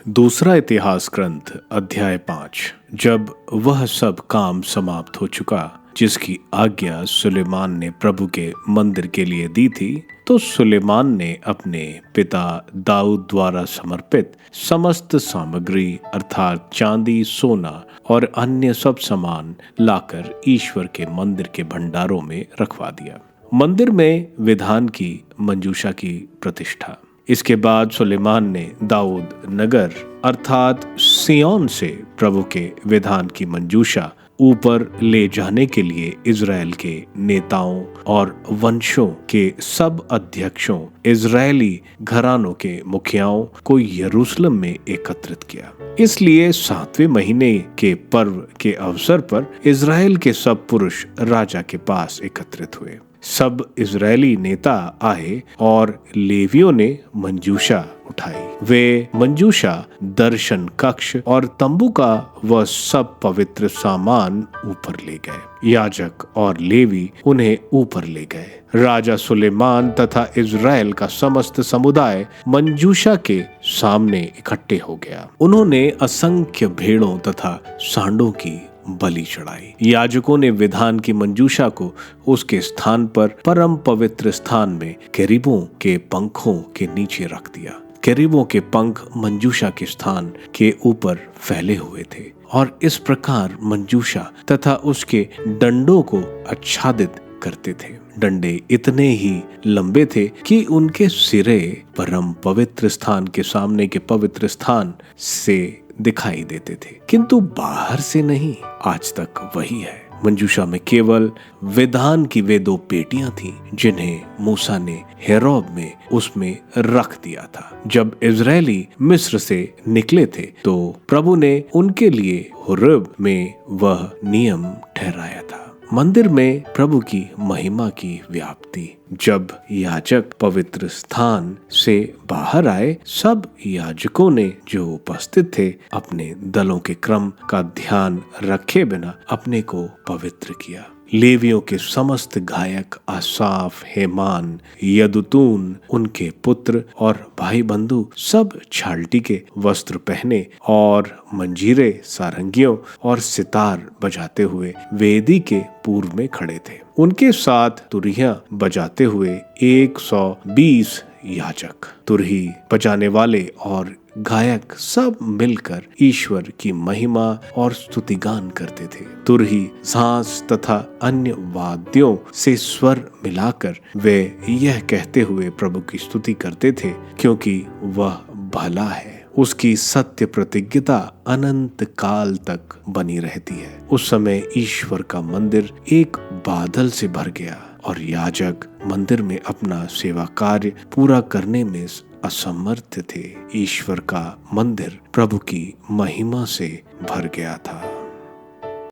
दूसरा इतिहास ग्रंथ अध्याय 5। जब वह सब काम समाप्त हो चुका जिसकी आज्ञा सुलेमान ने प्रभु के मंदिर के लिए दी थी, तो सुलेमान ने अपने पिता दाऊद द्वारा समर्पित समस्त सामग्री अर्थात चांदी, सोना और अन्य सब सामान लाकर ईश्वर के मंदिर के भंडारों में रखवा दिया। मंदिर में विधान की मंजूषा की प्रतिष्ठा। इसके बाद सुलेमान ने दाऊद नगर अर्थात सिय्योन से प्रभु के विधान की मंजूषा ऊपर ले जाने के लिए इज़राइल के नेताओं और वंशों के सब अध्यक्षों, इज़राइली घरानों के मुखियाओं को यरूशलेम में एकत्रित किया। इसलिए 7वें महीने के पर्व के अवसर पर इज़राइल के सब पुरुष राजा के पास एकत्रित हुए। सब इज़राइली नेता आए और लेवियों ने मंजूषा उठाई। वे मंजूषा, दर्शन कक्ष और तंबू का वह सब पवित्र सामान ऊपर ले गए। याजक और लेवी उन्हें ऊपर ले गए। राजा सुलेमान तथा इज़राइल का समस्त समुदाय मंजूषा के सामने इकट्ठे हो गया। उन्होंने असंख्य भेड़ों तथा सांडों की बलि चढ़ाई। याजकों ने विधान की मंजूषा को उसके स्थान पर परम पवित्र स्थान में केरूबों के पंखों के नीचे रख दिया। केरूबों के पंख मंजूषा के स्थान के ऊपर फैले हुए थे और इस प्रकार मंजूषा तथा उसके डंडों को आच्छादित करते थे। डंडे इतने ही लंबे थे कि उनके सिरे परम पवित्र स्थान के सामने के पवित्र स्थान से दिखाई देते थे, किंतु बाहर से नहीं। आज तक वही है। मंजूषा में केवल विधान की वे 2 पेटियां थीं जिन्हें मूसा ने हेरोब में उसमें रख दिया था। जब इज़राइली मिस्र से निकले थे तो प्रभु ने उनके लिए होरेब में वह नियम ठहराया था। मंदिर में प्रभु की महिमा की व्याप्ति। जब याजक पवित्र स्थान से बाहर आए, सब याजकों ने जो उपस्थित थे अपने दलों के क्रम का ध्यान रखे बिना अपने को पवित्र किया। लेवियों के समस्त गायक आसाफ, हेमान, यदुतून, उनके पुत्र और भाई बंधु सब छालटी के वस्त्र पहने और मंजीरे, सारंगियों और सितार बजाते हुए वेदी के पूर्व में खड़े थे। उनके साथ तुरहियां बजाते हुए 120 याजक, तुरही बजाने वाले और गायक सब मिलकर ईश्वर की महिमा और स्तुतिगान करते थे। तुरही, सांस तथा अन्य वाद्यों से स्वर मिलाकर वे यह कहते हुए प्रभु की स्तुति करते थे, क्योंकि वह भला है, उसकी सत्य प्रतिज्ञता अनंत काल तक बनी रहती है। उस समय ईश्वर का मंदिर एक बादल से भर गया और याजक मंदिर में अपना सेवा कार्य पूरा करने में असमर्थ थे। ईश्वर का मंदिर प्रभु की महिमा से भर गया था।